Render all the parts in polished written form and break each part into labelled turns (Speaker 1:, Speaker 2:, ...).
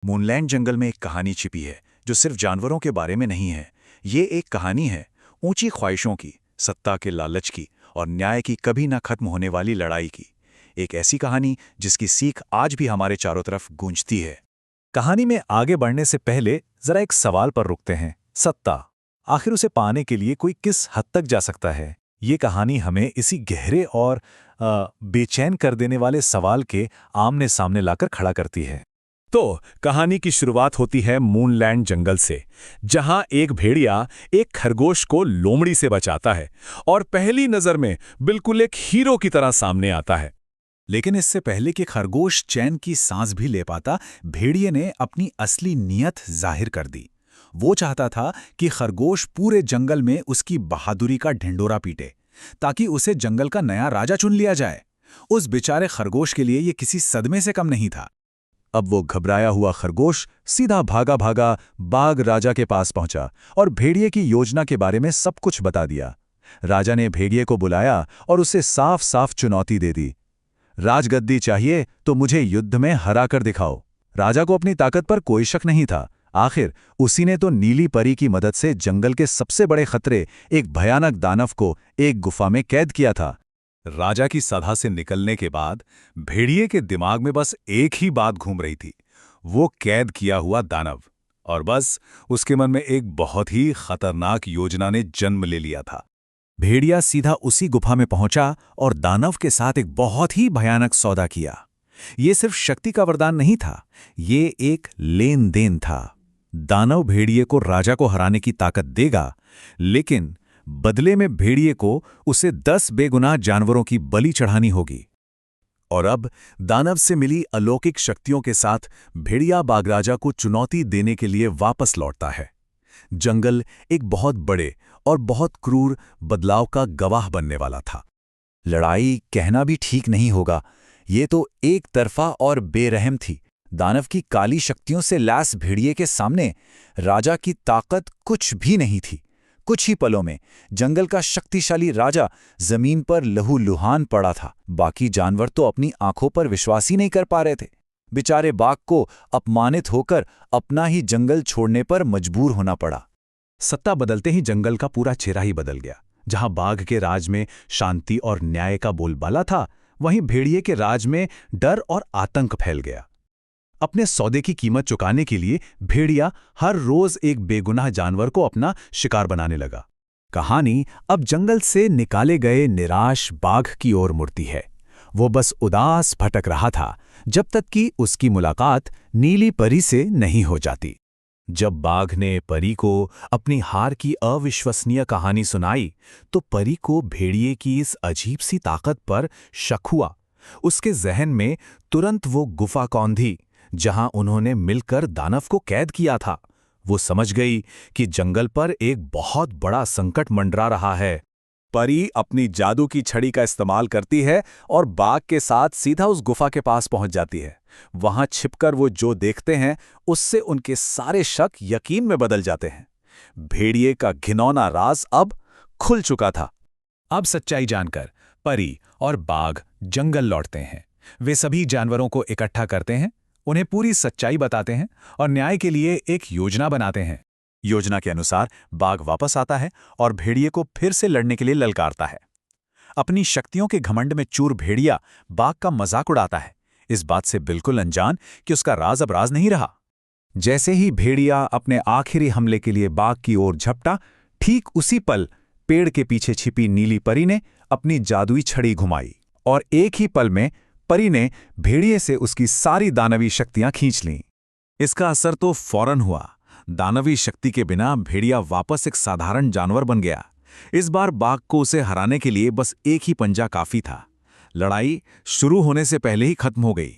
Speaker 1: Moonland जंगल में एक कहानी छिपी है जो सिर्फ जानवरों के बारे में नहीं है। ये एक कहानी है ऊंची ख्वाहिशों की, सत्ता के लालच की और न्याय की कभी ना खत्म होने वाली लड़ाई की। एक ऐसी कहानी जिसकी सीख आज भी हमारे चारों तरफ गूंजती है।
Speaker 2: कहानी में आगे बढ़ने से पहले जरा एक सवाल पर रुकते हैं। सत्ता, आखिर उसे पाने के लिए कोई किस हद तक जा सकता है? ये कहानी हमें इसी गहरे और बेचैन कर देने वाले सवाल के आमने सामने लाकर खड़ा करती है। तो कहानी की शुरुआत होती है मूनलैंड जंगल से, जहां एक भेड़िया एक खरगोश को लोमड़ी से बचाता है और पहली नजर में बिल्कुल एक हीरो की तरह सामने आता है।
Speaker 1: लेकिन इससे पहले कि खरगोश चैन की सांस भी ले पाता, भेड़िए ने अपनी असली नीयत जाहिर कर दी। वो चाहता था कि खरगोश पूरे जंगल में उसकी बहादुरी का ढिंडोरा पीटे, ताकि उसे जंगल का नया राजा चुन लिया जाए। उस बेचारे खरगोश के लिए ये किसी सदमे से कम नहीं था।
Speaker 2: अब वो घबराया हुआ खरगोश सीधा भागा भागा बाघ राजा के पास पहुंचा और भेड़िए की योजना के बारे में सब कुछ बता दिया। राजा ने भेड़िए को बुलाया और उसे साफ साफ चुनौती दे दी। राजगद्दी चाहिए तो मुझे युद्ध में हरा कर दिखाओ। राजा को अपनी ताकत पर कोई शक नहीं था। आखिर उसी ने तो नीली परी की मदद से जंगल के सबसे बड़े खतरे, एक भयानक दानव को एक गुफा में कैद किया था। राजा की सभा से निकलने के बाद भेड़िए के दिमाग में बस एक ही बात घूम रही थी, वो कैद किया हुआ दानव। और बस उसके मन में एक बहुत ही खतरनाक योजना ने जन्म ले लिया था। भेड़िया सीधा उसी गुफा में पहुंचा और दानव के साथ एक बहुत ही भयानक सौदा किया। ये सिर्फ शक्ति का वरदान नहीं था, ये एक लेन देन था। दानव भेड़िए को राजा को हराने की ताकत देगा, लेकिन बदले में भेड़िए को उसे 10 बेगुनाह जानवरों की बलि चढ़ानी होगी। और अब दानव से मिली अलौकिक शक्तियों के साथ भेड़िया बाघराजा को चुनौती देने के लिए वापस लौटता है। जंगल एक बहुत बड़े और बहुत क्रूर बदलाव का गवाह बनने वाला था।
Speaker 1: लड़ाई कहना भी ठीक नहीं होगा, ये तो एक तरफा और बेरहम थी। दानव की काली शक्तियों से लैस भेड़िए के सामने राजा की ताकत कुछ भी नहीं थी। कुछ ही पलों में जंगल का शक्तिशाली राजा जमीन पर लहूलुहान पड़ा था। बाकी जानवर तो अपनी आंखों पर विश्वास ही नहीं कर पा रहे थे। बेचारे बाघ को अपमानित होकर अपना ही जंगल छोड़ने पर मजबूर होना पड़ा।
Speaker 2: सत्ता बदलते ही जंगल का पूरा चेहरा ही बदल गया। जहां बाघ के राज में शांति और न्याय का बोलबाला था, वहीं भेड़िए के राज में डर और आतंक फैल गया। अपने सौदे की कीमत चुकाने के लिए भेड़िया हर रोज एक बेगुनाह जानवर को अपना शिकार बनाने लगा। कहानी अब जंगल से निकाले गए निराश बाघ की ओर मुड़ती है। वो बस उदास भटक रहा था जब तक कि उसकी मुलाकात नीली परी से नहीं हो जाती। जब बाघ ने परी को अपनी हार की अविश्वसनीय कहानी सुनाई, तो परी को भेड़िए की इस अजीब सी ताकत पर शक हुआ। उसके जहन में तुरंत वो गुफा कौंधी जहां उन्होंने मिलकर दानव को कैद किया था। वो समझ गई कि जंगल पर एक बहुत बड़ा संकट मंडरा रहा है। परी अपनी जादू की छड़ी का इस्तेमाल करती है और बाघ के साथ सीधा उस गुफा के पास पहुंच जाती है। वहां छिपकर वो जो देखते हैं, उससे उनके सारे शक यकीन में बदल जाते हैं। भेड़िए का घिनौना राज अब खुल चुका था। अब सच्चाई जानकर परी और बाघ जंगल लौटते हैं। वे सभी जानवरों को इकट्ठा करते हैं, उन्हें पूरी सच्चाई बताते हैं और न्याय के लिए एक योजना बनाते हैं। योजना के अनुसार बाघ वापस आता है और भेड़िए को फिर से लड़ने के लिए ललकारता है। अपनी शक्तियों के घमंड में चूर भेड़िया बाघ का मजाक उड़ाता है, इस बात से बिल्कुल अनजान कि उसका राज अब राज नहीं रहा। जैसे ही भेड़िया अपने आखिरी हमले के लिए बाघ की ओर झपटा, ठीक उसी पल पेड़ के पीछे छिपी नीली परी ने अपनी जादुई छड़ी घुमाई और एक ही पल में परी ने भेड़िए से उसकी सारी दानवी शक्तियां खींच लीं। इसका असर तो फौरन हुआ। दानवी शक्ति के बिना भेड़िया वापस एक साधारण जानवर बन गया। इस बार बाघ को उसे हराने के लिए बस एक ही पंजा काफी था। लड़ाई शुरू होने से पहले ही खत्म हो गई।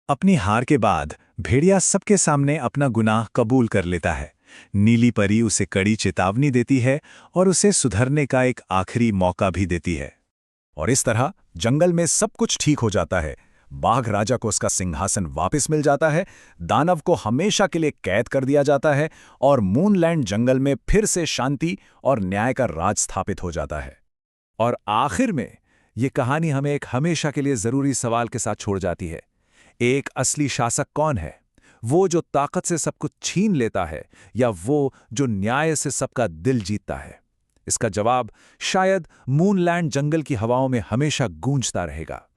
Speaker 2: अपनी हार के बाद भेड़िया सबके सामने अपना गुनाह कबूल कर लेता है। नीली परी उसे कड़ी चेतावनी देती है और उसे सुधरने का एक आखिरी मौका भी देती है। और इस तरह जंगल में सब कुछ ठीक हो जाता है। बाघ राजा को उसका सिंहासन वापस मिल जाता है, दानव को हमेशा के लिए कैद कर दिया जाता है और मूनलैंड जंगल में फिर से शांति और न्याय का राज स्थापित हो जाता है। और आखिर में ये कहानी हमें एक हमेशा के लिए जरूरी सवाल के साथ छोड़ जाती है। एक असली शासक कौन है?
Speaker 1: वो जो ताकत से सब कुछ छीन लेता है या वो जो न्याय से सबका दिल जीतता है? इसका जवाब शायद मूनलैंड जंगल की हवाओं में हमेशा गूंजता रहेगा।